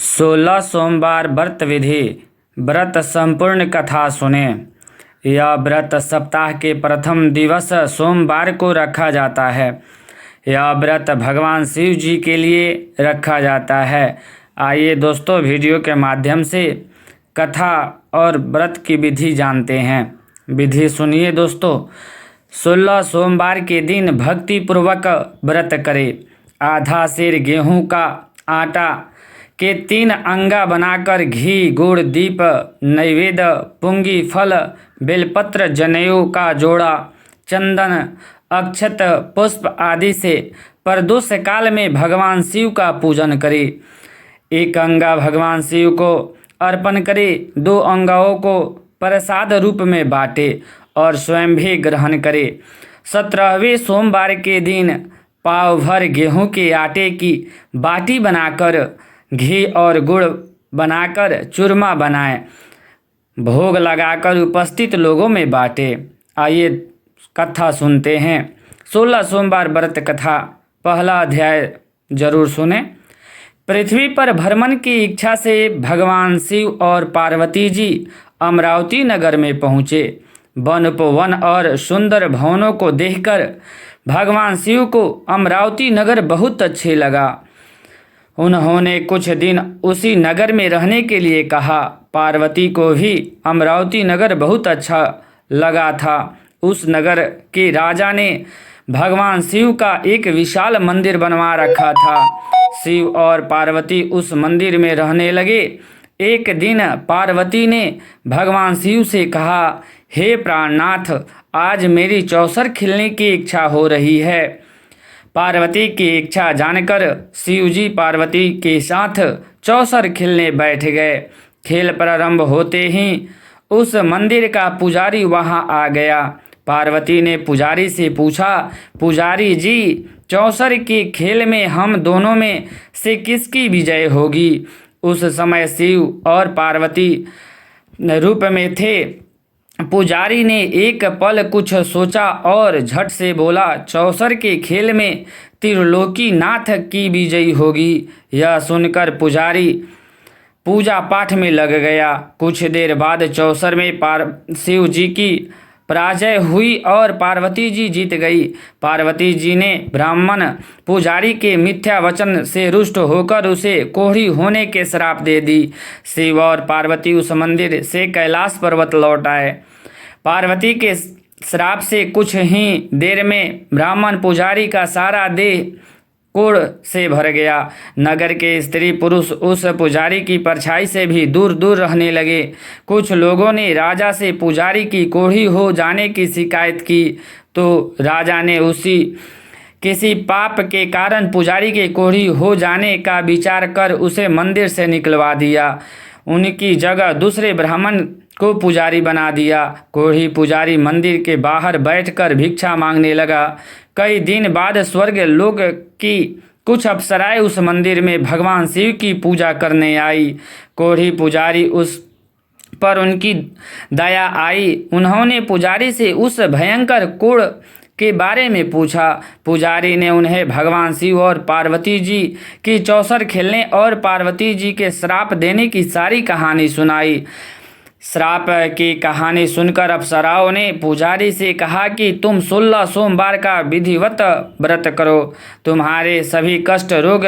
16 सोमवार व्रत विधि। व्रत संपूर्ण कथा सुने। यह व्रत सप्ताह के प्रथम दिवस सोमवार को रखा जाता है। यह व्रत भगवान शिव जी के लिए रखा जाता है। आइए दोस्तों, वीडियो के माध्यम से कथा और व्रत की विधि जानते हैं। विधि सुनिए दोस्तों। 16 सोमवार के दिन भक्ति पूर्वक व्रत करें। आधा सेर गेहूं का आटा के 3 अंगा बनाकर घी, गुड़, दीप, नैवेद्य, पुंगी, फल, बेलपत्र, जनेऊ का जोड़ा, चंदन, अक्षत, पुष्प आदि से प्रदोष काल में भगवान शिव का पूजन करें। 1 अंगा भगवान शिव को अर्पण करें। 2 अंगाओं को प्रसाद रूप में बांटे और स्वयं भी ग्रहण करें। 17वें सोमवार के दिन पाव भर गेहूं के आटे की बाटी बनाकर घी और गुड़ बनाकर चूरमा बनाएं। भोग लगाकर उपस्थित लोगों में बांटे। आइए कथा सुनते हैं। 16 सोमवार व्रत कथा। पहला अध्याय जरूर सुने। पृथ्वी पर भ्रमण की इच्छा से भगवान शिव और पार्वती जी अमरावती नगर में पहुँचे। वन उपवन और सुंदर भवनों को देखकर भगवान शिव को अमरावती नगर बहुत अच्छे लगा। उन्होंने कुछ दिन उसी नगर में रहने के लिए कहा। पार्वती को भी अमरावती नगर बहुत अच्छा लगा था। उस नगर के राजा ने भगवान शिव का एक विशाल मंदिर बनवा रखा था। शिव और पार्वती उस मंदिर में रहने लगे। एक दिन पार्वती ने भगवान शिव से कहा, हे प्राणनाथ, आज मेरी चौसर खिलने की इच्छा हो रही है। पार्वती की इच्छा जानकर शिव जी पार्वती के साथ चौसर खिलने बैठ गए। खेल प्रारंभ होते ही उस मंदिर का पुजारी वहां आ गया। पार्वती ने पुजारी से पूछा, पुजारी जी, चौसर के खेल में हम दोनों में से किसकी विजय होगी? उस समय शिव और पार्वती रूप में थे। पुजारी ने एक पल कुछ सोचा और झट से बोला, चौसर के खेल में त्रिलोकी नाथ की विजयी होगी। यह सुनकर पुजारी पूजा पाठ में लग गया। कुछ देर बाद चौसर में शिव जी की पराजय हुई और पार्वती जी जीत गई। पार्वती जी ने ब्राह्मण पुजारी के मिथ्या वचन से रुष्ट होकर उसे कोढ़ी होने के श्राप दे दी। शिव और पार्वती उस मंदिर से कैलाश पर्वत लौट आए। पार्वती के श्राप से कुछ ही देर में ब्राह्मण पुजारी का सारा देह कोढ़ से भर गया। नगर के स्त्री पुरुष उस पुजारी की परछाई से भी दूर दूर रहने लगे। कुछ लोगों ने राजा से पुजारी की कोढ़ी हो जाने की शिकायत की, तो राजा ने किसी पाप के कारण पुजारी के कोढ़ी हो जाने का विचार कर उसे मंदिर से निकलवा दिया। उनकी जगह दूसरे ब्राह्मण को पुजारी बना दिया। कोढ़ी पुजारी मंदिर के बाहर बैठकर भिक्षा मांगने लगा। कई दिन बाद स्वर्ग लोक की कुछ अप्सराएं उस मंदिर में भगवान शिव की पूजा करने आई। कोढ़ी पुजारी उस पर उनकी दया आई। उन्होंने पुजारी से उस भयंकर कोढ़ के बारे में पूछा। पुजारी ने उन्हें भगवान शिव और पार्वती जी की चौसर खेलने और पार्वती जी के श्राप देने की सारी कहानी सुनाई। श्राप की कहानी सुनकर अप्सराओं ने पुजारी से कहा कि तुम 16 सोमवार का विधिवत व्रत करो। तुम्हारे सभी कष्ट रोग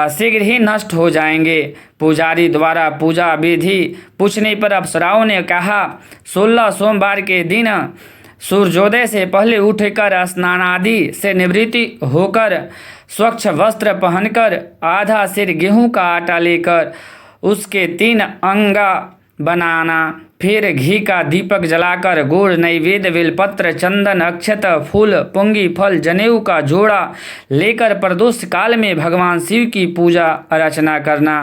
शीघ्र ही नष्ट हो जाएंगे। पुजारी द्वारा पूजा विधि पूछने पर अप्सराओं ने कहा, 16 सोमवार के दिन सूर्योदय से पहले उठकर स्नान आदि से निवृत्ति होकर स्वच्छ वस्त्र पहनकर आधा सेर गेहूं का आटा लेकर उसके 3 अंगा बनाना। फिर घी का दीपक जलाकर गुड़, नैवेद्य, बेलपत्र, चंदन, अक्षत, फूल, पुंगी, फल, जनेऊ का जोड़ा लेकर प्रदोष काल में भगवान शिव की पूजा अर्चना करना।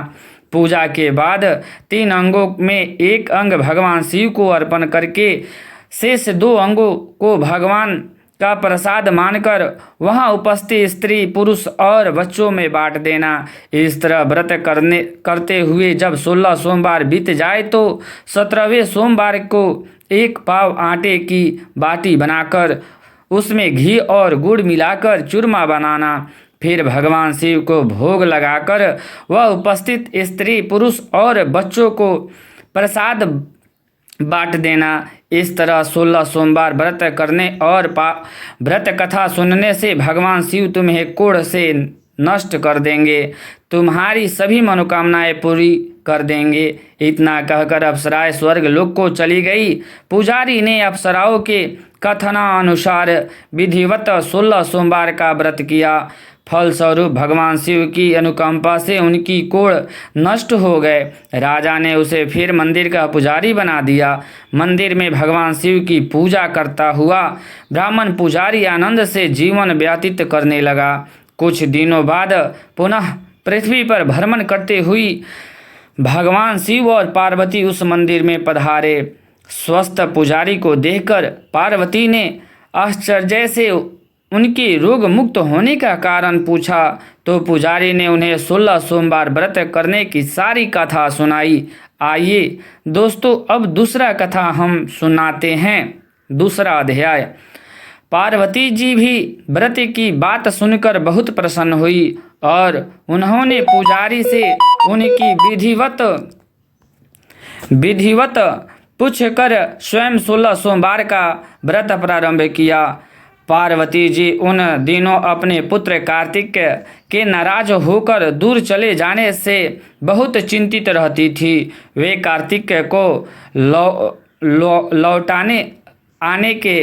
पूजा के बाद 3 अंगों में 1 अंग भगवान शिव को अर्पण करके शेष 2 अंगों को भगवान का प्रसाद मानकर वहां उपस्थित स्त्री, पुरुष और बच्चों में बांट देना। इस तरह व्रत करते हुए जब 16 सोमवार बीत जाए तो 17वें सोमवार को 1 पाव आटे की बाटी बनाकर उसमें घी और गुड़ मिलाकर चूरमा बनाना। फिर भगवान शिव को भोग लगाकर वह उपस्थित स्त्री पुरुष और बच्चों को प्रसाद बांट देना। इस तरह 16 सोमवार व्रत करने और व्रत कथा सुनने से भगवान शिव तुम्हें कोढ़ से नष्ट कर देंगे, तुम्हारी सभी मनोकामनाएं पूरी कर देंगे। इतना कहकर अप्सराएं स्वर्ग लोक को चली गई। पुजारी ने अप्सराओं के कथनानुसार विधिवत 16 सोमवार का व्रत किया। फलस्वरूप भगवान शिव की अनुकंपा से उनकी कोढ़ नष्ट हो गए। राजा ने उसे फिर मंदिर का पुजारी बना दिया। मंदिर में भगवान शिव की पूजा करता हुआ ब्राह्मण पुजारी आनंद से जीवन व्यतीत करने लगा। कुछ दिनों बाद पुनः पृथ्वी पर भ्रमण करते हुए भगवान शिव और पार्वती उस मंदिर में पधारे। स्वस्थ पुजारी को देखकर पार्वती ने आश्चर्य से उनके रोग मुक्त होने का कारण पूछा, तो पुजारी ने उन्हें 16 सोमवार व्रत करने की सारी कथा सुनाई। आइए दोस्तों, अब दूसरा कथा हम सुनाते हैं। दूसरा अध्याय। पार्वती जी भी व्रत की बात सुनकर बहुत प्रसन्न हुई और उन्होंने पुजारी से उनकी विधिवत पूछकर स्वयं 16 सोमवार का व्रत प्रारंभ किया। पार्वती जी उन दिनों अपने पुत्र कार्तिक के नाराज होकर दूर चले जाने से बहुत चिंतित रहती थी। वे कार्तिक को लौटाने आने के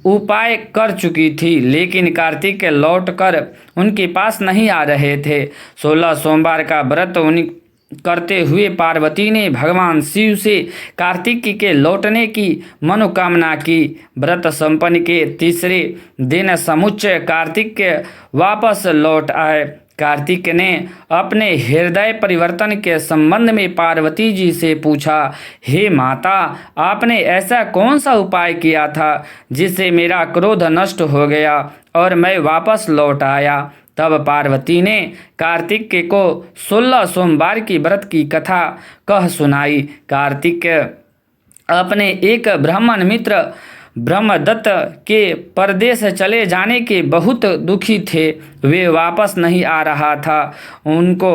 उपाय कर चुकी थी, लेकिन कार्तिक लौटकर उनके पास नहीं आ रहे थे। 16 सोमवार का व्रत करते हुए पार्वती ने भगवान शिव से कार्तिक के लौटने की मनोकामना की। व्रत संपन्न के तीसरे दिन समुच्चय कार्तिक वापस लौट आए। कार्तिक ने अपने हृदय परिवर्तन के संबंध में पार्वती जी से पूछा, हे माता, आपने ऐसा कौन सा उपाय किया था जिससे मेरा क्रोध नष्ट हो गया और मैं वापस लौट आया। तब पार्वती ने कार्तिक को 16 सोमवार की व्रत की कथा कह सुनाई। कार्तिक अपने एक ब्राह्मण मित्र ब्रह्मदत्त के परदेश चले जाने के बहुत दुखी थे। वे वापस नहीं आ रहा था। उनको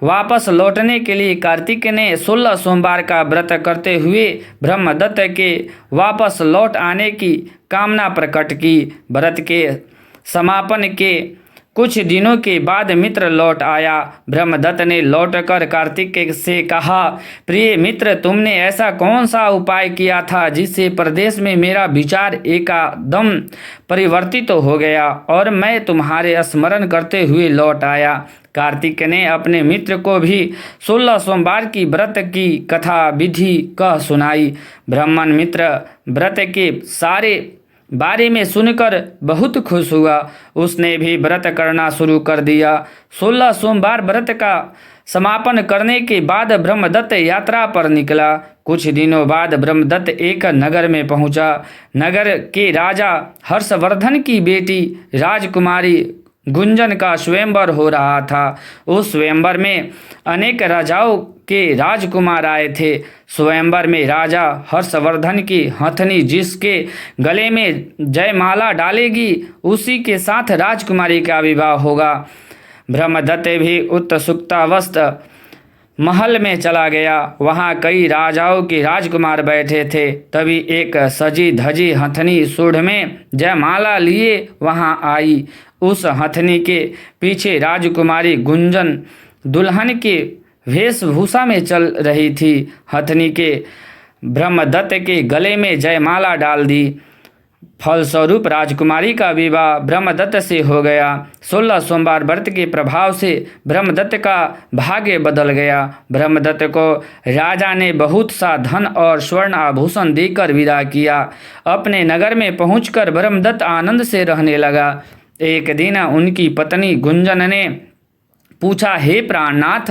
वापस लौटने के लिए कार्तिक ने 16 सोमवार का व्रत करते हुए ब्रह्मदत्त के वापस लौट आने की कामना प्रकट की। व्रत के समापन के कुछ दिनों के बाद मित्र लौट आया। ब्रह्मदत्त ने लौटकर कार्तिक से कहा, प्रिय मित्र, तुमने ऐसा कौन सा उपाय किया था जिससे प्रदेश में मेरा विचार एकदम परिवर्तित हो गया और मैं तुम्हारे स्मरण करते हुए लौट आया। कार्तिक ने अपने मित्र को भी 16 सोमवार की व्रत की कथा विधि कह सुनाई। ब्राह्मण मित्र व्रत के सारे बारे में सुनकर बहुत खुश हुआ। उसने भी व्रत करना शुरू कर दिया। 16 सोमवार व्रत का समापन करने के बाद ब्रह्मदत्त यात्रा पर निकला। कुछ दिनों बाद ब्रह्मदत्त एक नगर में पहुंचा। नगर के राजा हर्षवर्धन की बेटी राजकुमारी गुंजन का स्वयंवर हो रहा था। उस स्वयंवर में अनेक राजाओं के राजकुमार आए थे। स्वयंवर में राजा हर्षवर्धन की हथनी जिसके गले में जयमाला डालेगी, उसी के साथ राजकुमारी का विवाह होगा। ब्रह्मदत्त भी उत्सुकतावश महल में चला गया। वहाँ कई राजाओं के राजकुमार बैठे थे। तभी एक सजी धजी हथनी सूढ़ में जयमाला लिए वहाँ आई। उस हथनी के पीछे राजकुमारी गुंजन दुल्हन के वेशभूषा में चल रही थी। हथनी के ब्रह्मदत्त के गले में जयमाला डाल दी। फलस्वरूप राजकुमारी का विवाह ब्रह्मदत्त से हो गया। 16 सोमवार व्रत के प्रभाव से ब्रह्मदत्त का भाग्य बदल गया। ब्रह्मदत्त को राजा ने बहुत सा धन और स्वर्ण आभूषण देकर विदा किया। अपने नगर में पहुंचकर ब्रह्मदत्त आनंद से रहने लगा। एक दिन उनकी पत्नी गुंजन ने पूछा, हे प्राणनाथ,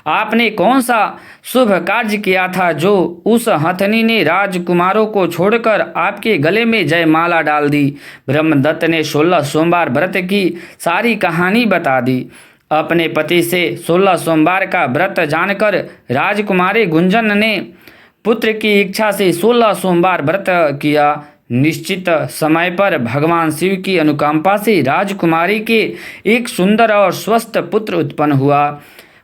आपने कौन सा शुभ कार्य किया था जो उस हथनी ने राजकुमारों को छोड़कर आपके गले में जयमाला डाल दी। ब्रह्मदत्त ने 16 सोमवार व्रत की सारी कहानी बता दी। अपने पति से 16 सोमवार का व्रत जानकर राजकुमारी गुंजन ने पुत्र की इच्छा से 16 सोमवार व्रत किया। निश्चित समय पर भगवान शिव की अनुकंपा से राजकुमारी के एक सुंदर और स्वस्थ पुत्र उत्पन्न हुआ।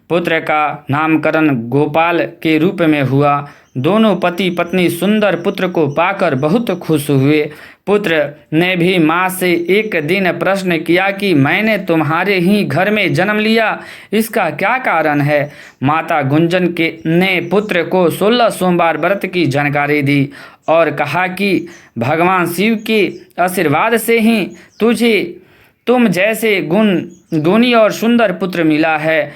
पुत्र का नामकरण गोपाल के रूप में हुआ। दोनों पति पत्नी सुंदर पुत्र को पाकर बहुत खुश हुए। पुत्र ने भी माँ से एक दिन प्रश्न किया कि मैंने तुम्हारे ही घर में जन्म लिया, इसका क्या कारण है। माता गुंजन के ने पुत्र को 16 सोमवार व्रत की जानकारी दी और कहा कि भगवान शिव के आशीर्वाद से ही तुम जैसे गुणी और सुंदर पुत्र मिला है।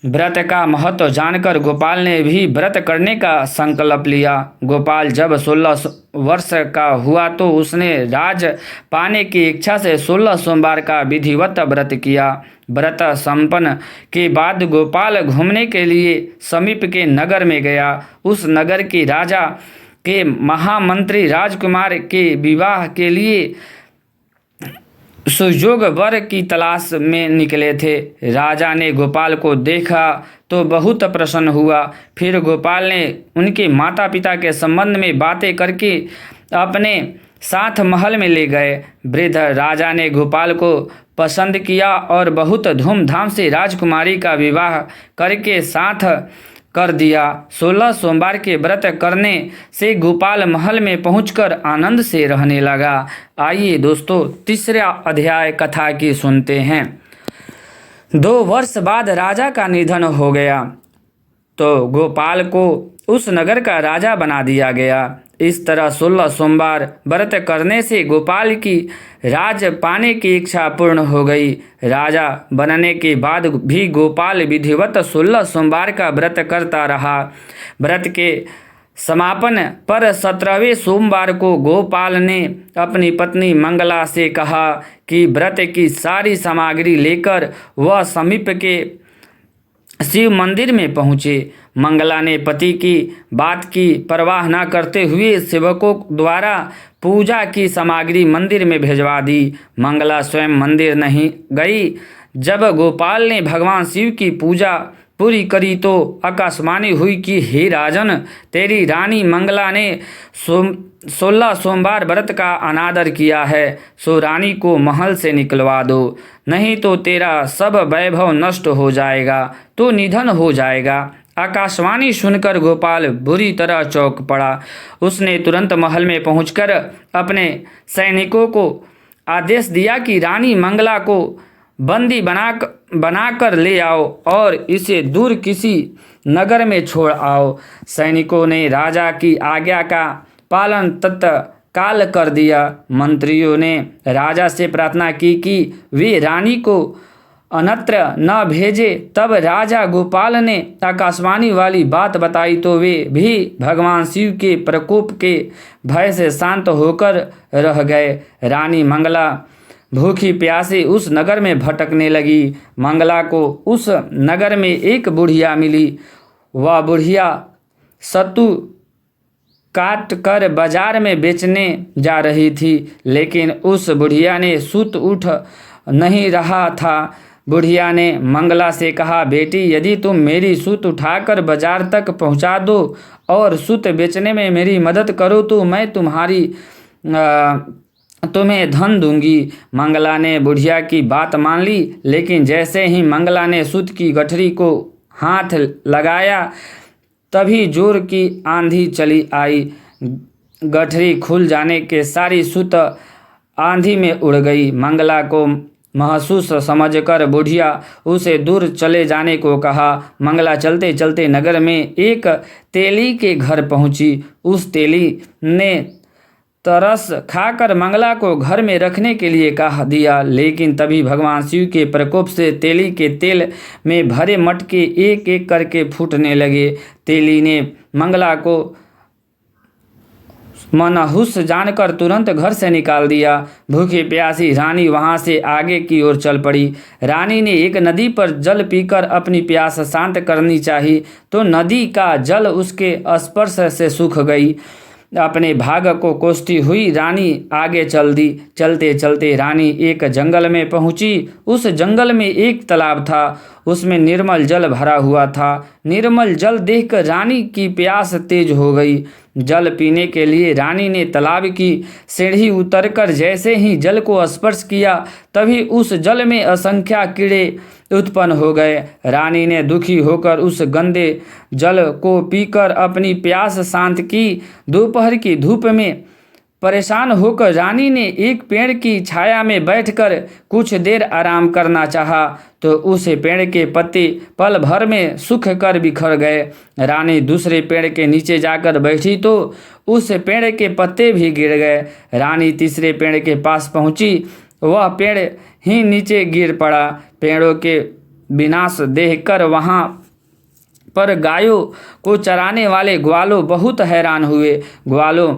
व्रत का महत्व जानकर गोपाल ने भी व्रत करने का संकल्प लिया। गोपाल जब 16 वर्ष का हुआ तो उसने राज पाने की इच्छा से 16 सोमवार का विधिवत व्रत किया। व्रत संपन्न के बाद गोपाल घूमने के लिए समीप के नगर में गया। उस नगर के राजा के महामंत्री राजकुमार के विवाह के लिए सुयोग वर की तलाश में निकले थे। राजा ने गोपाल को देखा तो बहुत प्रसन्न हुआ। फिर गोपाल ने उनके माता पिता के संबंध में बातें करके अपने साथ महल में ले गए। वृद्ध राजा ने गोपाल को पसंद किया और बहुत धूमधाम से राजकुमारी का विवाह करके साथ कर दिया। 16 सोमवार के व्रत करने से गोपाल महल में पहुंचकर आनंद से रहने लगा। आइए दोस्तों, तीसरा अध्याय कथा की सुनते हैं। 2 वर्ष बाद राजा का निधन हो गया तो गोपाल को उस नगर का राजा बना दिया गया। इस तरह 16 सोमवार व्रत करने से गोपाल की राज पाने की इच्छा पूर्ण हो गई। राजा बनने के बाद भी गोपाल विधिवत 16 सोमवार का व्रत करता रहा। व्रत के समापन पर 17वें सोमवार को गोपाल ने अपनी पत्नी मंगला से कहा कि व्रत की सारी सामग्री लेकर वह समीप के शिव मंदिर में पहुँचे। मंगला ने पति की बात की परवाह न करते हुए सेवकों द्वारा पूजा की सामग्री मंदिर में भिजवा दी। मंगला स्वयं मंदिर नहीं गई। जब गोपाल ने भगवान शिव की पूजा पूरी करी तो आकाशवाणी हुई कि हे राजन, तेरी रानी मंगला ने 16 सोमवार व्रत का अनादर किया है, सो रानी को महल से निकलवा दो, नहीं तो तेरा सब वैभव नष्ट हो जाएगा, तो निधन हो जाएगा। आकाशवाणी सुनकर गोपाल बुरी तरह चौंक पड़ा। उसने तुरंत महल में पहुंचकर अपने सैनिकों को आदेश दिया कि रानी मंगला को बंदी बनाकर ले आओ और इसे दूर किसी नगर में छोड़ आओ। सैनिकों ने राजा की आज्ञा का पालन तत्काल कर दिया। मंत्रियों ने राजा से प्रार्थना की कि वे रानी को अन्यत्र न भेजे। तब राजा गोपाल ने आकाशवाणी वाली बात बताई तो वे भी भगवान शिव के प्रकोप के भय से शांत होकर रह गए। रानी मंगला भूखी प्यासी उस नगर में भटकने लगी। मंगला को उस नगर में एक बुढ़िया मिली। वह बुढ़िया सत्तू काट कर बाजार में बेचने जा रही थी, लेकिन उस बुढ़िया ने सूत उठ नहीं रहा था। बुढ़िया ने मंगला से कहा, बेटी, यदि तुम मेरी सूत उठाकर बाजार तक पहुंचा दो और सूत बेचने में मेरी मदद करो तो मैं तुम्हें धन दूंगी। मंगला ने बुढ़िया की बात मान ली, लेकिन जैसे ही मंगला ने सूत की गठरी को हाथ लगाया तभी जोर की आंधी चली आई। गठरी खुल जाने के सारी सूत आंधी में उड़ गई। मंगला को महसूस समझकर बुढ़िया उसे दूर चले जाने को कहा। मंगला चलते चलते नगर में एक तेली के घर पहुंची। उस तेली ने तरस खाकर मंगला को घर में रखने के लिए कहा दिया, लेकिन तभी भगवान शिव के प्रकोप से तेली के तेल में भरे मटके एक एक करके फूटने लगे। तेली ने मंगला को मनहूस जानकर तुरंत घर से निकाल दिया। भूखी प्यासी रानी वहां से आगे की ओर चल पड़ी। रानी ने एक नदी पर जल पीकर अपनी प्यास शांत करनी चाहिए तो नदी का जल उसके स्पर्श से सूख गई। अपने भाग को कोसती हुई रानी आगे चल दी। चलते चलते रानी एक जंगल में पहुंची। उस जंगल में एक तालाब था, उसमें निर्मल जल भरा हुआ था। निर्मल जल देखकर रानी की प्यास तेज हो गई। जल पीने के लिए रानी ने तालाब की सीढ़ी उतरकर जैसे ही जल को स्पर्श किया, तभी उस जल में असंख्य कीड़े उत्पन्न हो गए। रानी ने दुखी होकर उस गंदे जल को पीकर अपनी प्यास शांत की। दोपहर की धूप में परेशान होकर रानी ने एक पेड़ की छाया में बैठकर कुछ देर आराम करना चाहा, तो उस पेड़ के पत्ते पल भर में सूख कर बिखर गए। रानी दूसरे पेड़ के नीचे जाकर बैठी तो उस पेड़ के पत्ते भी गिर गए। रानी तीसरे पेड़ के पास पहुंची, वह पेड़ ही नीचे गिर पड़ा। पेड़ों के विनाश देखकर वहां पर गायों को चराने वाले ग्वालों बहुत हैरान हुए। ग्वालों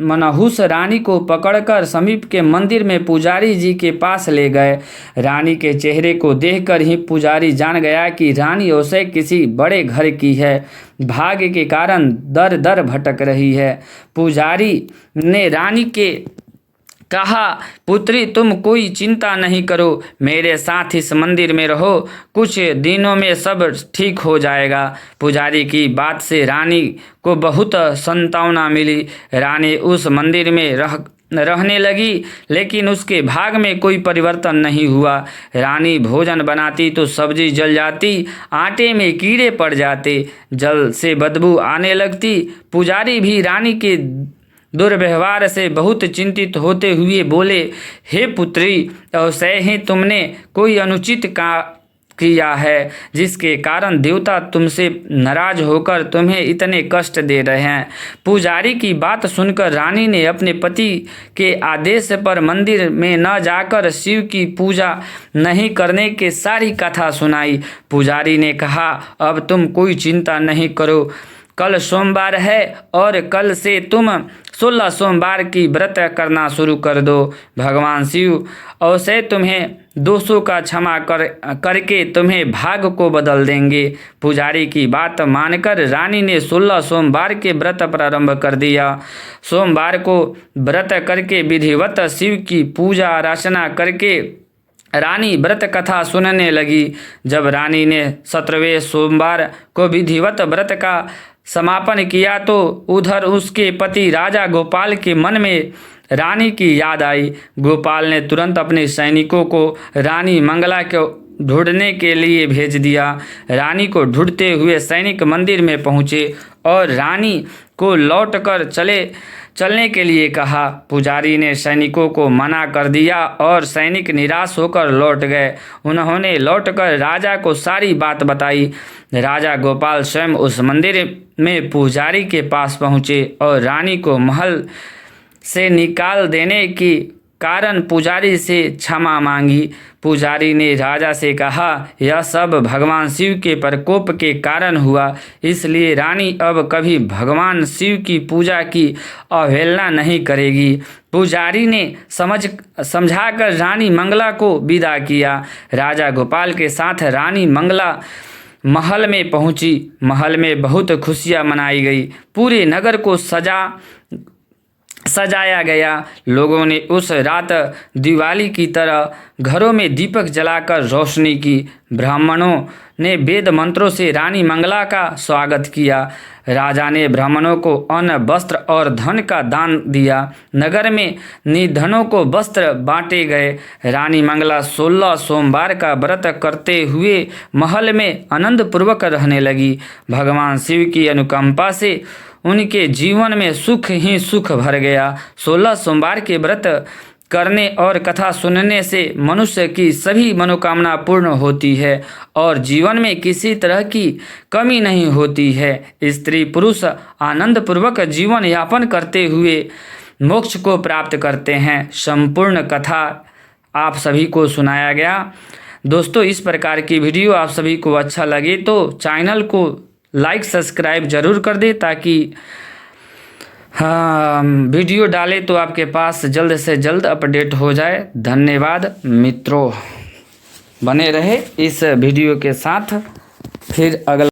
मनहूस रानी को पकड़कर समीप के मंदिर में पुजारी जी के पास ले गए। रानी के चेहरे को देखकर ही पुजारी जान गया कि रानी अवश्य किसी बड़े घर की है, भाग्य के कारण दर दर भटक रही है। पुजारी ने रानी के कहा, पुत्री तुम कोई चिंता नहीं करो, मेरे साथ इस मंदिर में रहो, कुछ दिनों में सब ठीक हो जाएगा। पुजारी की बात से रानी को बहुत सांत्वना मिली। रानी उस मंदिर में रहने लगी, लेकिन उसके भाग में कोई परिवर्तन नहीं हुआ। रानी भोजन बनाती तो सब्जी जल जाती, आटे में कीड़े पड़ जाते, जल से बदबू आने लगती। पुजारी भी रानी के दुर्व्यवहार से बहुत चिंतित होते हुए बोले, हे पुत्री, अवश्य ही तुमने कोई अनुचित किया है, जिसके कारण देवता तुमसे नाराज होकर तुम्हें इतने कष्ट दे रहे हैं। पुजारी की बात सुनकर रानी ने अपने पति के आदेश पर मंदिर में न जाकर शिव की पूजा नहीं करने की सारी कथा सुनाई। पुजारी ने कहा, अब तुम कोई चिंता नहीं करो, कल सोमवार है और कल से तुम 16 सोमवार की व्रत करना शुरू कर दो। भगवान शिव अवश्य तुम्हें दोषों का क्षमा करके तुम्हें भाग को बदल देंगे। पुजारी की बात मानकर रानी ने 16 सोमवार के व्रत प्रारंभ कर दिया। सोमवार को व्रत करके विधिवत शिव की पूजा अर्चना करके रानी व्रत कथा सुनने लगी। जब रानी ने 17वें सोमवार को विधिवत व्रत का समापन किया तो उधर उसके पति राजा गोपाल के मन में रानी की याद आई। गोपाल ने तुरंत अपने सैनिकों को रानी मंगला को ढूंढने के लिए भेज दिया। रानी को ढूंढते हुए सैनिक मंदिर में पहुंचे और रानी को लौटकर चलने के लिए कहा। पुजारी ने सैनिकों को मना कर दिया और सैनिक निराश होकर लौट गए। उन्होंने लौटकर राजा को सारी बात बताई। राजा गोपाल स्वयं उस मंदिर में पुजारी के पास पहुँचे और रानी को महल से निकाल देने की कारण पुजारी से क्षमा मांगी। पुजारी ने राजा से कहा, यह सब भगवान शिव के प्रकोप के कारण हुआ, इसलिए रानी अब कभी भगवान शिव की पूजा की अवहेलना नहीं करेगी। पुजारी ने समझाकर रानी मंगला को विदा किया। राजा गोपाल के साथ रानी मंगला महल में पहुंची। महल में बहुत खुशियां मनाई गई। पूरे नगर को सजाया गया। लोगों ने उस रात दिवाली की तरह घरों में दीपक जलाकर रोशनी की। ब्राह्मणों ने वेद मंत्रों से रानी मंगला का स्वागत किया। राजा ने ब्राह्मणों को अन्न, वस्त्र और धन का दान दिया। नगर में निर्धनों को वस्त्र बांटे गए। रानी मंगला 16 सोमवार का व्रत करते हुए महल में आनंद पूर्वक रहने लगी। भगवान शिव की अनुकंपा से उनके जीवन में सुख ही सुख भर गया। 16 सोमवार के व्रत करने और कथा सुनने से मनुष्य की सभी मनोकामना पूर्ण होती है और जीवन में किसी तरह की कमी नहीं होती है। स्त्री पुरुष आनंद पूर्वक जीवन यापन करते हुए मोक्ष को प्राप्त करते हैं। संपूर्ण कथा आप सभी को सुनाया गया। दोस्तों, इस प्रकार की वीडियो आप सभी को अच्छा लगे तो चैनल को लाइक सब्सक्राइब जरूर कर दे, ताकि वीडियो डाले तो आपके पास जल्द से जल्द अपडेट हो जाए। धन्यवाद मित्रों, बने रहे इस वीडियो के साथ। फिर अगला